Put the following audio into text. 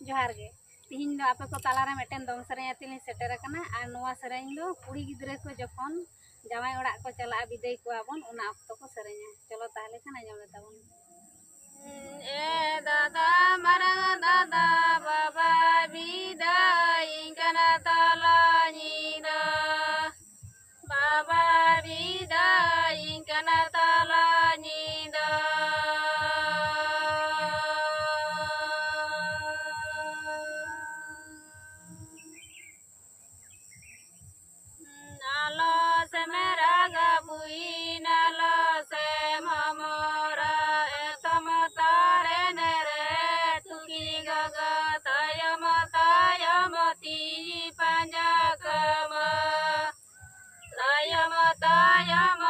जोहार गे तिहिन दो आपे को तालारे मिटन दम सेरें आतिलिं सेटर कना आर नोवा सेरें दो कुड़ी गिद्रे को जखन जावाई ओड़ा को चला बिदाई को आबन उना अक्तो को सेरेंया चलो ताहले खान आंजम ले ताबन ए दादा मरंग दादा बाबा बिदाई कना ताला नीदा बाबा बिदाई कना ताला नीदा नालो से मेरा गबुई नालो से ममोरा एतम तारे नेरे तुकी गगा तायमती पंजा कमा तायम